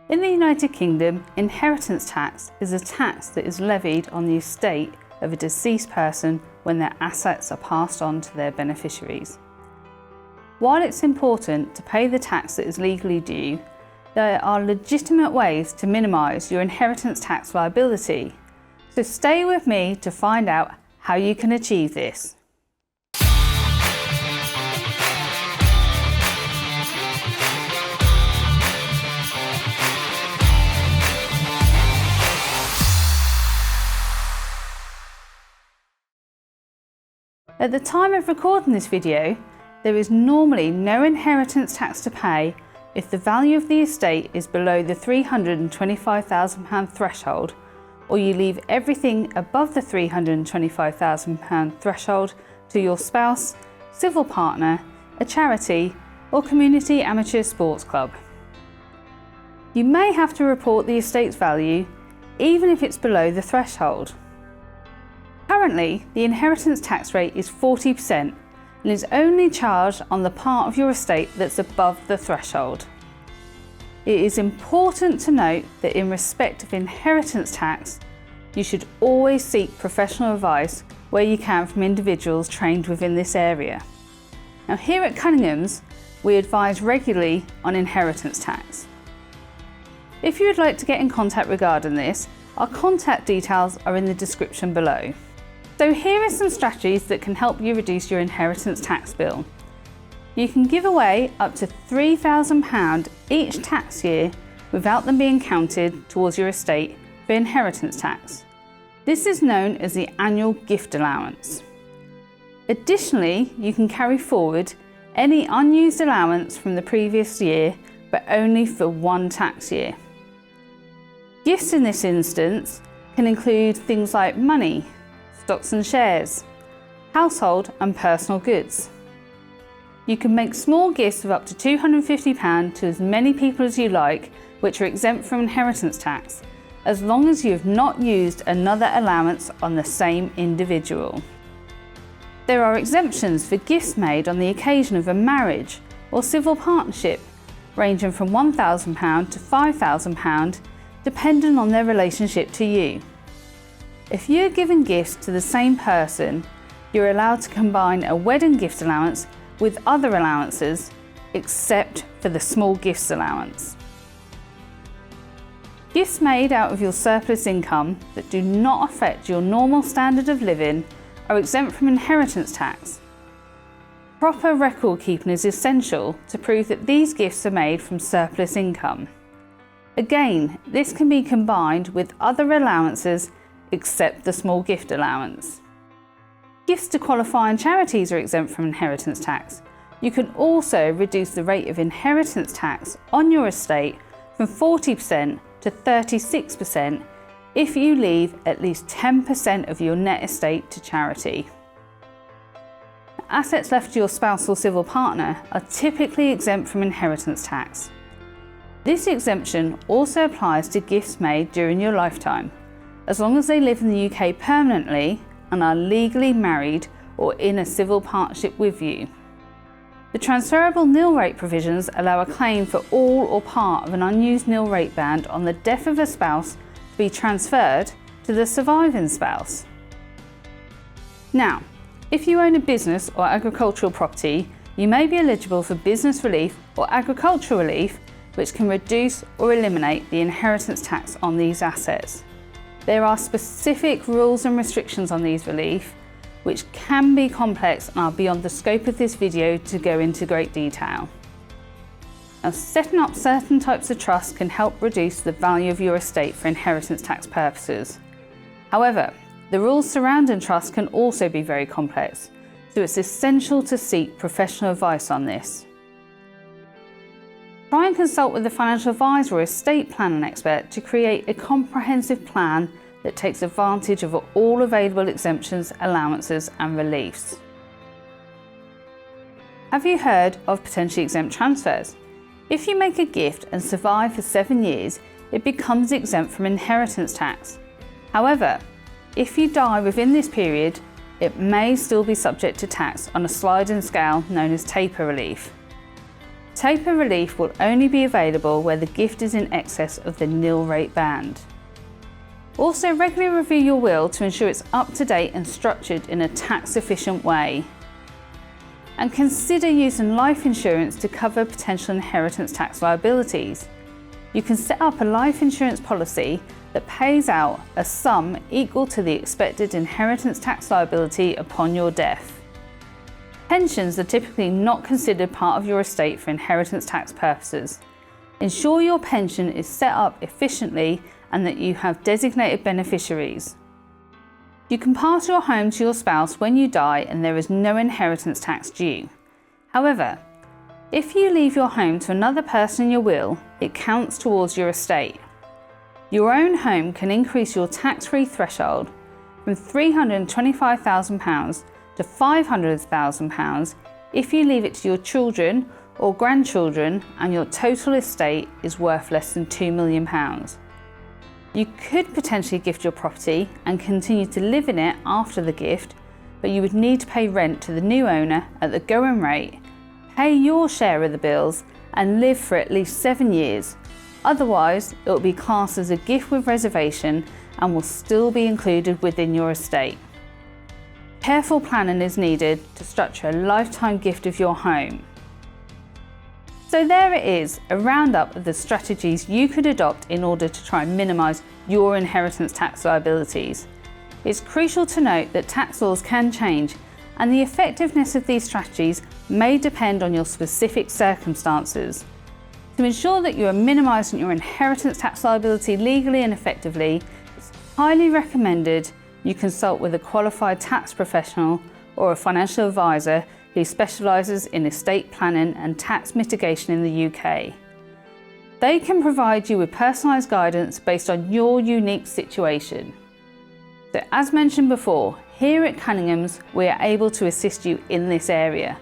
In the United Kingdom, inheritance tax is a tax that is levied on the estate of a deceased person when their assets are passed on to their beneficiaries. While it's important to pay the tax that is legally due, there are legitimate ways to minimise your inheritance tax liability. So stay with me to find out how you can achieve this. At the time of recording this video, there is normally no inheritance tax to pay if the value of the estate is below the £325,000 threshold, or you leave everything above the £325,000 threshold to your spouse, civil partner, a charity, or community amateur sports club. You may have to report the estate's value even if it's below the threshold. Currently, the inheritance tax rate is 40% and is only charged on the part of your estate that's above the threshold. It is important to note that in respect of inheritance tax, you should always seek professional advice where you can from individuals trained within this area. Now, here at Cunningham's, we advise regularly on inheritance tax. If you would like to get in contact regarding this, our contact details are in the description below. So here are some strategies that can help you reduce your inheritance tax bill. You can give away up to £3,000 each tax year without them being counted towards your estate for inheritance tax. This is known as the annual gift allowance. Additionally, you can carry forward any unused allowance from the previous year, but only for one tax year. Gifts in this instance can include things like money, stocks and shares, household and personal goods. You can make small gifts of up to £250 to as many people as you like, which are exempt from inheritance tax, as long as you have not used another allowance on the same individual. There are exemptions for gifts made on the occasion of a marriage or civil partnership, ranging from £1,000 to £5,000, depending on their relationship to you. If you're giving gifts to the same person, you're allowed to combine a wedding gift allowance with other allowances, except for the small gifts allowance. Gifts made out of your surplus income that do not affect your normal standard of living are exempt from inheritance tax. Proper record keeping is essential to prove that these gifts are made from surplus income. Again, this can be combined with other allowances except the small gift allowance. Gifts to qualifying charities are exempt from inheritance tax. You can also reduce the rate of inheritance tax on your estate from 40% to 36% if you leave at least 10% of your net estate to charity. Assets left to your spouse or civil partner are typically exempt from inheritance tax. This exemption also applies to gifts made during your lifetime, as long as they live in the UK permanently and are legally married or in a civil partnership with you. The transferable nil rate provisions allow a claim for all or part of an unused nil rate band on the death of a spouse to be transferred to the surviving spouse. Now, if you own a business or agricultural property, you may be eligible for business relief or agricultural relief, which can reduce or eliminate the inheritance tax on these assets. There are specific rules and restrictions on these relief, which can be complex and are beyond the scope of this video to go into great detail. Now, setting up certain types of trusts can help reduce the value of your estate for inheritance tax purposes. However, the rules surrounding trusts can also be very complex, so it's essential to seek professional advice on this. Try and consult with a financial advisor or estate planning expert to create a comprehensive plan that takes advantage of all available exemptions, allowances and reliefs. Have you heard of potentially exempt transfers? If you make a gift and survive for 7 years, it becomes exempt from inheritance tax. However, if you die within this period, it may still be subject to tax on a sliding scale known as taper relief. Taper relief will only be available where the gift is in excess of the nil rate band. Also, regularly review your will to ensure it's up to date and structured in a tax efficient way. And consider using life insurance to cover potential inheritance tax liabilities. You can set up a life insurance policy that pays out a sum equal to the expected inheritance tax liability upon your death. Pensions are typically not considered part of your estate for inheritance tax purposes. Ensure your pension is set up efficiently and that you have designated beneficiaries. You can pass your home to your spouse when you die and there is no inheritance tax due. However, if you leave your home to another person in your will, it counts towards your estate. Your own home can increase your tax-free threshold from £325,000 to £500,000 if you leave it to your children or grandchildren and your total estate is worth less than £2 million. You could potentially gift your property and continue to live in it after the gift, but you would need to pay rent to the new owner at the going rate, pay your share of the bills and live for at least 7 years. Otherwise, it will be classed as a gift with reservation and will still be included within your estate. Careful planning is needed to structure a lifetime gift of your home. So there it is, a roundup of the strategies you could adopt in order to try and minimise your inheritance tax liabilities. It's crucial to note that tax laws can change and the effectiveness of these strategies may depend on your specific circumstances. To ensure that you are minimising your inheritance tax liability legally and effectively, it's highly recommended you consult with a qualified tax professional or a financial advisor who specialises in estate planning and tax mitigation in the UK. They can provide you with personalised guidance based on your unique situation. So as mentioned before, here at Cunningham's we are able to assist you in this area.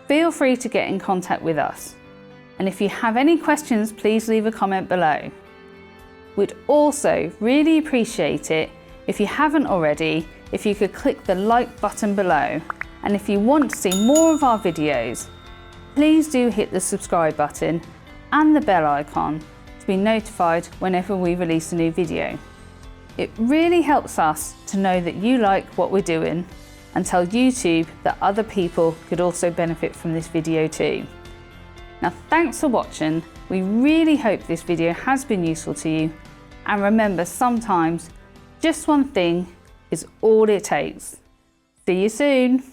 Feel free to get in contact with us. And if you have any questions, please leave a comment below. We'd also really appreciate it if you haven't already, if you could click the like button below. And if you want to see more of our videos, please do hit the subscribe button and the bell icon to be notified whenever we release a new video. It really helps us to know that you like what we're doing and tell YouTube that other people could also benefit from this video too. Now thanks for watching, we really hope this video has been useful to you, and remember, sometimes just one thing is all it takes. See you soon.